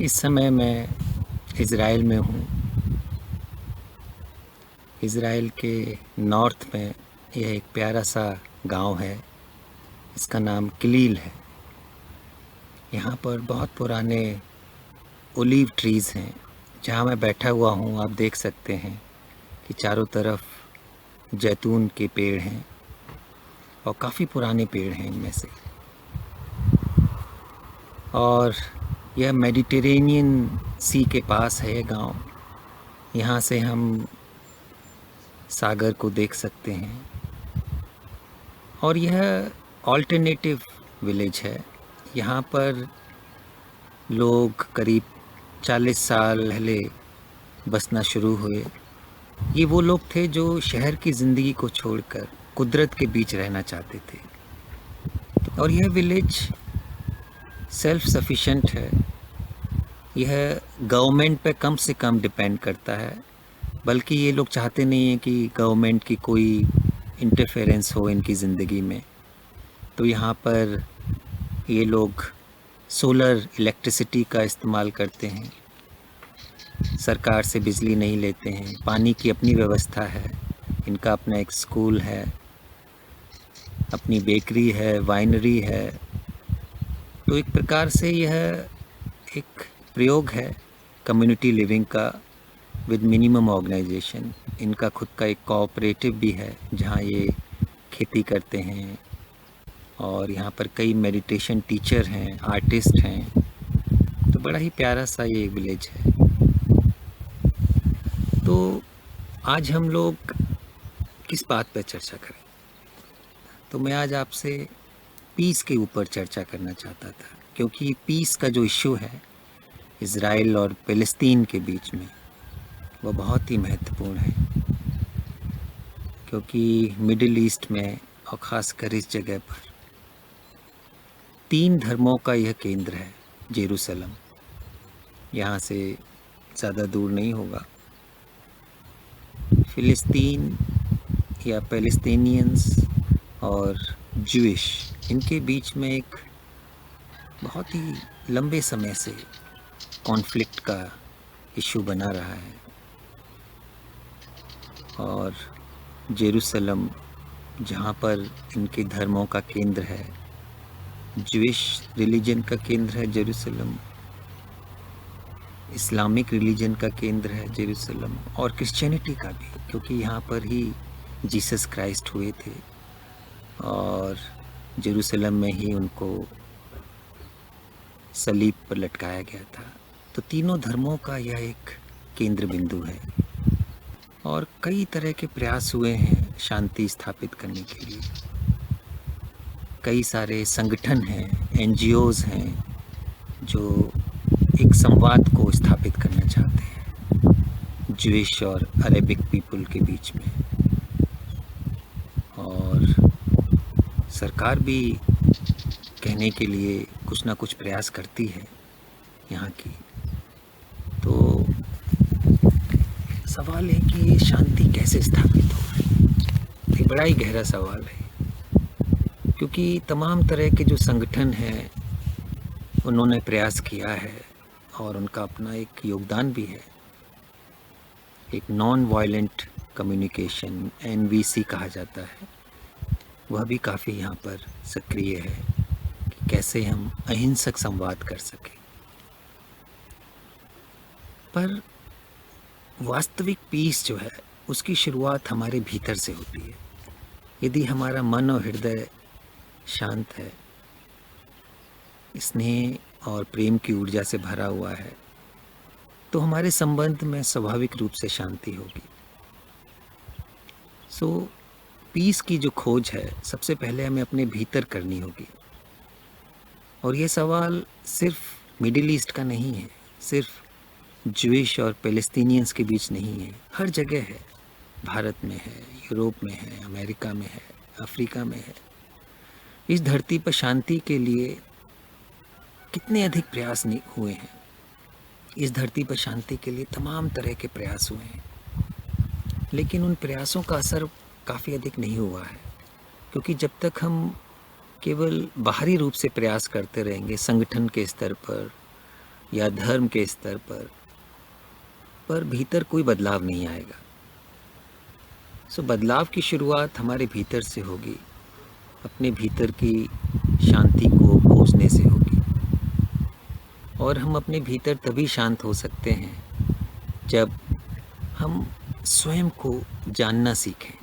इस समय मैं इज़राइल में हूँ। इज़राइल के नॉर्थ में यह एक प्यारा सा गांव है। इसका नाम किलील है। यहाँ पर बहुत पुराने ओलिव ट्रीज़ हैं। जहाँ मैं बैठा हुआ हूँ आप देख सकते हैं कि चारों तरफ जैतून के पेड़ हैं और काफ़ी पुराने पेड़ हैं इनमें से। और यह मेडिटेरेनियन सी के पास है ये गाँव। यहाँ से हम सागर को देख सकते हैं। और यह ऑल्टरनेटिव विलेज है। यहाँ पर लोग करीब 40 साल पहले बसना शुरू हुए। ये वो लोग थे जो शहर की ज़िंदगी को छोड़कर कुदरत के बीच रहना चाहते थे। और यह विलेज सेल्फ सफिशिएंट है। यह गवर्नमेंट पे कम से कम डिपेंड करता है, बल्कि ये लोग चाहते नहीं हैं कि गवर्नमेंट की कोई इंटरफेरेंस हो इनकी ज़िंदगी में। तो यहाँ पर ये लोग सोलर इलेक्ट्रिसिटी का इस्तेमाल करते हैं। सरकार से बिजली नहीं लेते हैं। पानी की अपनी व्यवस्था है। इनका अपना एक स्कूल है, अपनी बेकरी है, वाइनरी है। तो एक प्रकार से यह एक प्रयोग है कम्युनिटी लिविंग का विद मिनिमम ऑर्गेनाइजेशन। इनका खुद का एक कोऑपरेटिव भी है जहाँ ये खेती करते हैं। और यहाँ पर कई मेडिटेशन टीचर हैं, आर्टिस्ट हैं। तो बड़ा ही प्यारा सा ये विलेज है। तो आज हम लोग किस बात पर चर्चा करें? तो मैं आज आपसे पीस के ऊपर चर्चा करना चाहता था, क्योंकि पीस का जो इशू है इज़राइल और फ़िलिस्तीन के बीच में, वो बहुत ही महत्वपूर्ण है। क्योंकि मिडिल ईस्ट में और ख़ासकर इस जगह पर 3 धर्मों का यह केंद्र है, जेरूसलम। यहाँ से ज़्यादा दूर नहीं होगा। फ़िलिस्तीन या पैलेस्टीनियंस और ज्यूइश, इनके बीच में एक बहुत ही लंबे समय से कॉन्फ्लिक्ट का इशू बना रहा है। और जेरूसलम, जहाँ पर इनके धर्मों का केंद्र है, ज्यूइश रिलीजन का केंद्र है जेरूसलम, इस्लामिक रिलीजन का केंद्र है जेरूसलम, और क्रिश्चियनिटी का भी, क्योंकि यहाँ पर ही जीसस क्राइस्ट हुए थे और जेरूसलम में ही उनको सलीब पर लटकाया गया था। तो तीनों धर्मों का यह एक केंद्र बिंदु है। और कई तरह के प्रयास हुए हैं शांति स्थापित करने के लिए। कई सारे संगठन हैं, एनजीओज़ हैं, जो एक संवाद को स्थापित करना चाहते हैं ज्यूइश और अरेबिक पीपल के बीच में। और सरकार भी कहने के लिए कुछ ना कुछ प्रयास करती है यहाँ की। तो सवाल है कि ये शांति कैसे स्थापित हो। ये बड़ा ही गहरा सवाल है, क्योंकि तमाम तरह के जो संगठन हैं उन्होंने प्रयास किया है और उनका अपना एक योगदान भी है। एक नॉन वायलेंट कम्युनिकेशन, एनवीसी कहा जाता है, वह भी काफ़ी यहाँ पर सक्रिय है कि कैसे हम अहिंसक संवाद कर सकें। पर वास्तविक पीस जो है उसकी शुरुआत हमारे भीतर से होती है। यदि हमारा मन और हृदय शांत है, स्नेह और प्रेम की ऊर्जा से भरा हुआ है, तो हमारे संबंध में स्वाभाविक रूप से शांति होगी। पीस की जो खोज है सबसे पहले हमें अपने भीतर करनी होगी। और ये सवाल सिर्फ मिडिल ईस्ट का नहीं है, सिर्फ ज्यूइश और पैलेस्टीनियंस के बीच नहीं है, हर जगह है। भारत में है, यूरोप में है, अमेरिका में है, अफ्रीका में है। इस धरती पर शांति के लिए कितने अधिक प्रयास हुए हैं। इस धरती पर शांति के लिए तमाम तरह के प्रयास हुए हैं, लेकिन उन प्रयासों का असर काफ़ी अधिक नहीं हुआ है। क्योंकि जब तक हम केवल बाहरी रूप से प्रयास करते रहेंगे, संगठन के स्तर पर या धर्म के स्तर पर भीतर कोई बदलाव नहीं आएगा। सो बदलाव की शुरुआत हमारे भीतर से होगी, अपने भीतर की शांति को खोजने से होगी। और हम अपने भीतर तभी शांत हो सकते हैं जब हम स्वयं को जानना सीखें।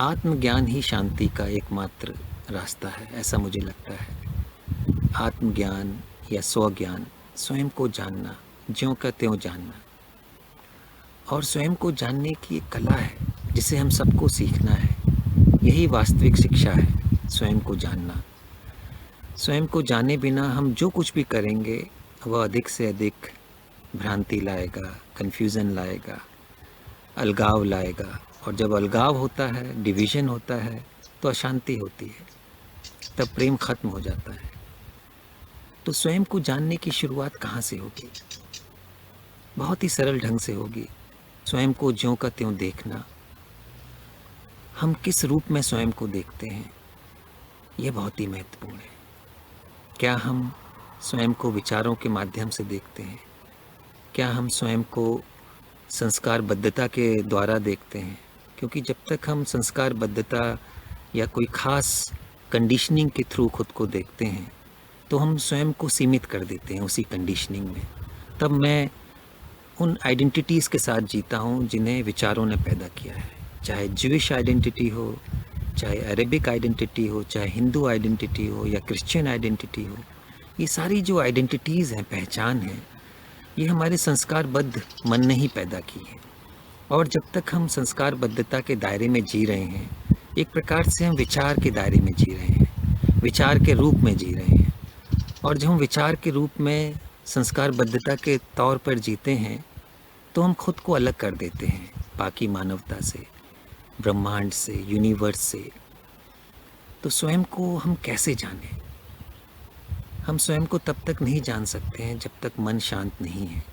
आत्मज्ञान ही शांति का एकमात्र रास्ता है, ऐसा मुझे लगता है। आत्मज्ञान या स्वज्ञान, स्वयं को जानना, ज्यों का त्यों जानना। और स्वयं को जानने की एक कला है जिसे हम सबको सीखना है। यही वास्तविक शिक्षा है, स्वयं को जानना। स्वयं को जाने बिना हम जो कुछ भी करेंगे वह अधिक से अधिक भ्रांति लाएगा, कन्फ्यूज़न लाएगा, अलगाव लाएगा। और जब अलगाव होता है, डिवीज़न होता है, तो अशांति होती है, तब प्रेम खत्म हो जाता है। तो स्वयं को जानने की शुरुआत कहाँ से होगी? बहुत ही सरल ढंग से होगी। स्वयं को ज्यों का त्यों देखना। हम किस रूप में स्वयं को देखते हैं, यह बहुत ही महत्वपूर्ण है। क्या हम स्वयं को विचारों के माध्यम से देखते हैं? क्या हम स्वयं को संस्कारबद्धता के द्वारा देखते हैं? क्योंकि जब तक हम संस्कारबद्धता या कोई ख़ास कंडीशनिंग के थ्रू खुद को देखते हैं तो हम स्वयं को सीमित कर देते हैं उसी कंडीशनिंग में। तब मैं उन आइडेंटिटीज़ के साथ जीता हूँ जिन्हें विचारों ने पैदा किया है, चाहे ज्यूइश आइडेंटिटी हो, चाहे अरेबिक आइडेंटिटी हो, चाहे हिंदू आइडेंटिटी हो या क्रिश्चियन आइडेंटिटी हो। ये सारी जो आइडेंटिटीज़ हैं, पहचान है, ये हमारे संस्कारबद्ध मन ने ही पैदा की है। और जब तक हम संस्कारबद्धता के दायरे में जी रहे हैं, एक प्रकार से हम विचार के दायरे में जी रहे हैं, विचार के रूप में जी रहे हैं। और जब हम विचार के रूप में संस्कारबद्धता के तौर पर जीते हैं तो हम खुद को अलग कर देते हैं बाकी मानवता से, ब्रह्मांड से, यूनिवर्स से। तो स्वयं को हम कैसे जानें? हम स्वयं को तब तक नहीं जान सकते हैं जब तक मन शांत नहीं है।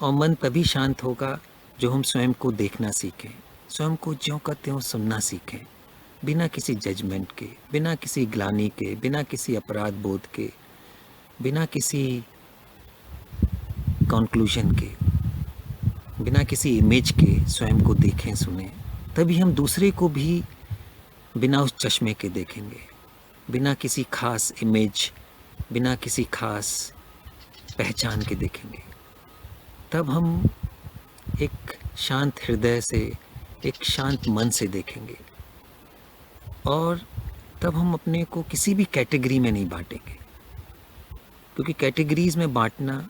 और मन तभी शांत होगा जो हम स्वयं को देखना सीखें, स्वयं को ज्यों का त्यों सुनना सीखें, बिना किसी जजमेंट के, बिना किसी ग्लानि के, बिना किसी अपराध बोध के, बिना किसी कंक्लूजन के, बिना किसी इमेज के स्वयं को देखें, सुने। तभी हम दूसरे को भी बिना उस चश्मे के देखेंगे, बिना किसी खास इमेज, बिना किसी खास पहचान के देखेंगे। तब हम एक शांत हृदय से, एक शांत मन से देखेंगे। और तब हम अपने को किसी भी कैटेगरी में नहीं बांटेंगे, क्योंकि कैटेगरीज में बांटना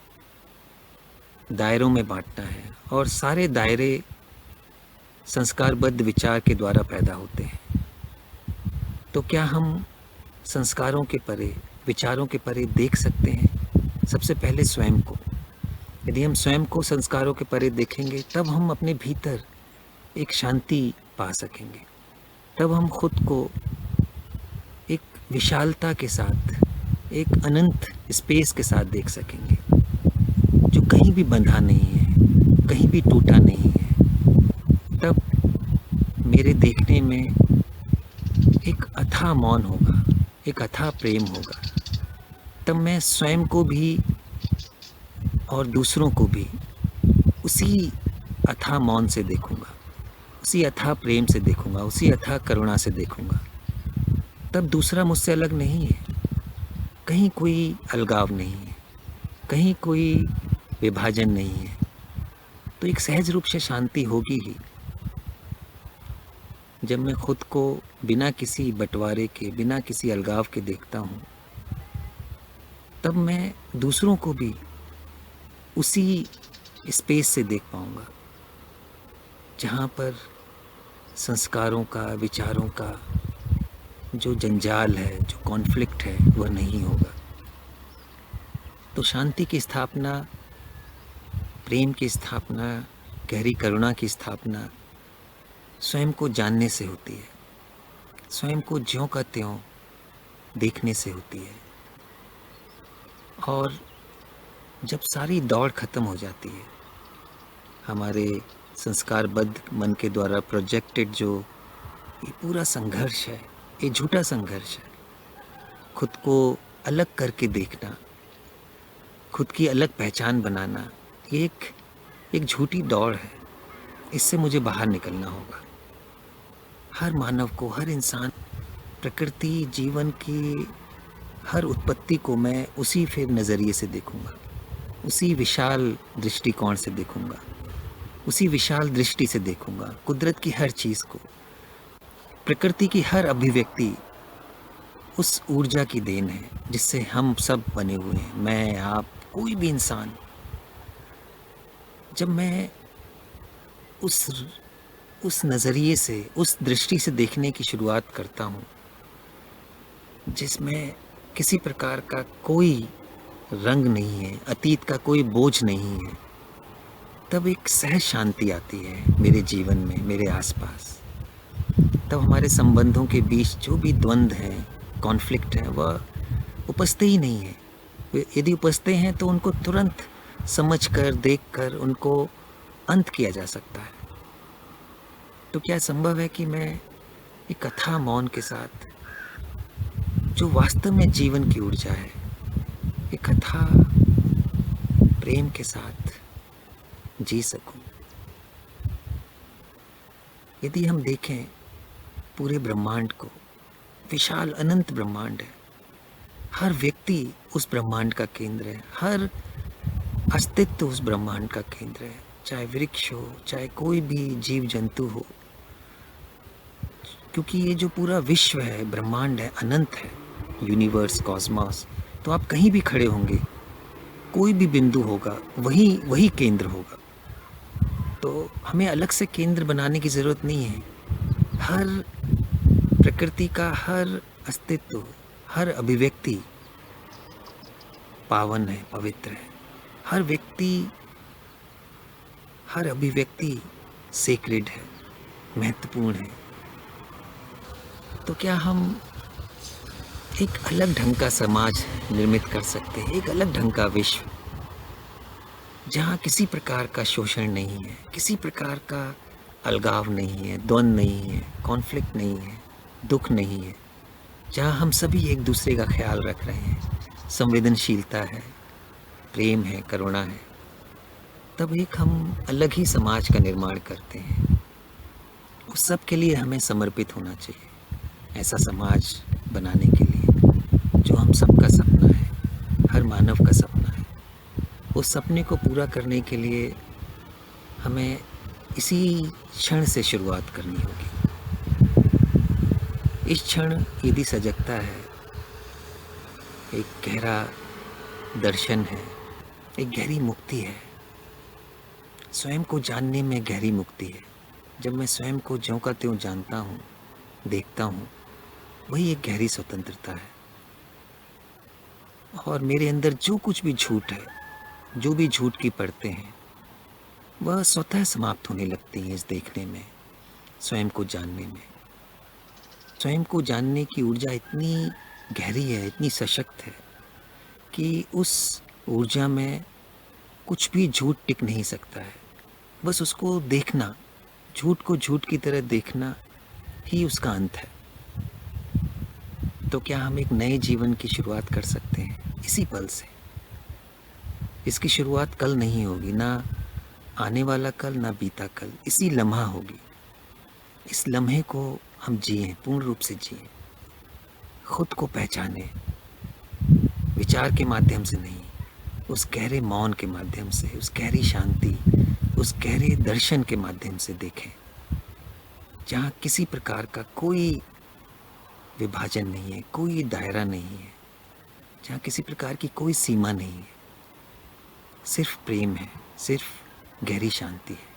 दायरों में बांटना है, और सारे दायरे संस्कारबद्ध विचार के द्वारा पैदा होते हैं। तो क्या हम संस्कारों के परे, विचारों के परे देख सकते हैं? सबसे पहले स्वयं को। यदि हम स्वयं को संस्कारों के परे देखेंगे तब हम अपने भीतर एक शांति पा सकेंगे। तब हम खुद को एक विशालता के साथ, एक अनंत स्पेस के साथ देख सकेंगे, जो कहीं भी बंधा नहीं है, कहीं भी टूटा नहीं है। तब मेरे देखने में एक अथाह मौन होगा, एक अथाह प्रेम होगा। तब मैं स्वयं को भी और दूसरों को भी उसी अथाह मौन से देखूंगा, उसी अथाह प्रेम से देखूंगा, उसी अथाह करुणा से देखूंगा। तब दूसरा मुझसे अलग नहीं है, कहीं कोई अलगाव नहीं है, कहीं कोई विभाजन नहीं है। तो एक सहज रूप से शांति होगी ही। जब मैं खुद को बिना किसी बंटवारे के, बिना किसी अलगाव के देखता हूँ, तब मैं दूसरों को भी उसी स्पेस से देख पाऊँगा जहाँ पर संस्कारों का, विचारों का जो जंजाल है, जो कॉन्फ्लिक्ट है, वह नहीं होगा। तो शांति की स्थापना, प्रेम की स्थापना, गहरी करुणा की स्थापना स्वयं को जानने से होती है, स्वयं को ज्यों का त्यों देखने से होती है। और जब सारी दौड़ ख़त्म हो जाती है, हमारे संस्कारबद्ध मन के द्वारा प्रोजेक्टेड जो ये पूरा संघर्ष है, ये झूठा संघर्ष है, खुद को अलग करके देखना, खुद की अलग पहचान बनाना, ये एक झूठी दौड़ है। इससे मुझे बाहर निकलना होगा। हर मानव को, हर इंसान, प्रकृति, जीवन की हर उत्पत्ति को मैं उसी फिर नज़रिए से देखूंगा, उसी विशाल दृष्टिकोण से देखूंगा, उसी विशाल दृष्टि से देखूंगा। कुदरत की हर चीज़ को, प्रकृति की हर अभिव्यक्ति उस ऊर्जा की देन है जिससे हम सब बने हुए हैं। मैं, आप, कोई भी इंसान। जब मैं उस नज़रिए से, उस दृष्टि से देखने की शुरुआत करता हूँ जिसमें किसी प्रकार का कोई रंग नहीं है, अतीत का कोई बोझ नहीं है, तब एक सहज शांति आती है मेरे जीवन में, मेरे आसपास। तब हमारे संबंधों के बीच जो भी द्वंद्व है, कॉन्फ्लिक्ट है, वह उपजते ही नहीं है। यदि उपजते हैं तो उनको तुरंत समझकर, देखकर उनको अंत किया जा सकता है। तो क्या संभव है कि मैं एक अथाह मौन के साथ, जो वास्तव में जीवन की ऊर्जा है, एक अथाह प्रेम के साथ जी सकूं? यदि हम देखें पूरे ब्रह्मांड को, विशाल अनंत ब्रह्मांड है, हर व्यक्ति उस ब्रह्मांड का केंद्र है, हर अस्तित्व उस ब्रह्मांड का केंद्र है, चाहे वृक्ष हो, चाहे कोई भी जीव जंतु हो, क्योंकि ये जो पूरा विश्व है, ब्रह्मांड है, अनंत है, यूनिवर्स, कॉस्मॉस। तो आप कहीं भी खड़े होंगे, कोई भी बिंदु होगा, वही केंद्र होगा। तो हमें अलग से केंद्र बनाने की ज़रूरत नहीं है। हर प्रकृति का हर अस्तित्व, हर अभिव्यक्ति पावन है, पवित्र है। हर व्यक्ति, हर अभिव्यक्ति सेक्रेड है, महत्वपूर्ण है। तो क्या हम एक अलग ढंग का समाज निर्मित कर सकते हैं, एक अलग ढंग का विश्व, जहाँ किसी प्रकार का शोषण नहीं है, किसी प्रकार का अलगाव नहीं है, द्वंद्व नहीं है, कॉन्फ्लिक्ट नहीं है, दुख नहीं है, जहाँ हम सभी एक दूसरे का ख्याल रख रहे हैं, संवेदनशीलता है, प्रेम है, करुणा है। तब एक हम अलग ही समाज का निर्माण करते हैं। उस सब के लिए हमें समर्पित होना चाहिए, ऐसा समाज बनाने के लिए जो हम सबका सपना है, हर मानव का सपना है। उस सपने को पूरा करने के लिए हमें इसी क्षण से शुरुआत करनी होगी। इस क्षण यदि सजगता है, एक गहरा दर्शन है, एक गहरी मुक्ति है। स्वयं को जानने में गहरी मुक्ति है। जब मैं स्वयं को ज्यों का त्यों जानता हूँ, देखता हूँ, वही एक गहरी स्वतंत्रता है। और मेरे अंदर जो कुछ भी झूठ है, जो भी झूठ की परतें हैं, वह स्वतः समाप्त होने लगती हैं इस देखने में, स्वयं को जानने में। स्वयं को जानने की ऊर्जा इतनी गहरी है, इतनी सशक्त है कि उस ऊर्जा में कुछ भी झूठ टिक नहीं सकता है। बस उसको देखना, झूठ को झूठ की तरह देखना ही उसका अंत है। तो क्या हम एक नए जीवन की शुरुआत कर सकते हैं इसी पल से? इसकी शुरुआत कल नहीं होगी, ना आने वाला कल, ना बीता कल, इसी लम्हा होगी। इस लम्हे को हम जिएं, पूर्ण रूप से जिएं, खुद को पहचानें, विचार के माध्यम से नहीं, उस गहरे मौन के माध्यम से, उस गहरी शांति, उस गहरे दर्शन के माध्यम से देखें, जहाँ किसी प्रकार का कोई विभाजन नहीं है, कोई दायरा नहीं है, जहाँ किसी प्रकार की कोई सीमा नहीं है। सिर्फ प्रेम है, सिर्फ गहरी शांति है।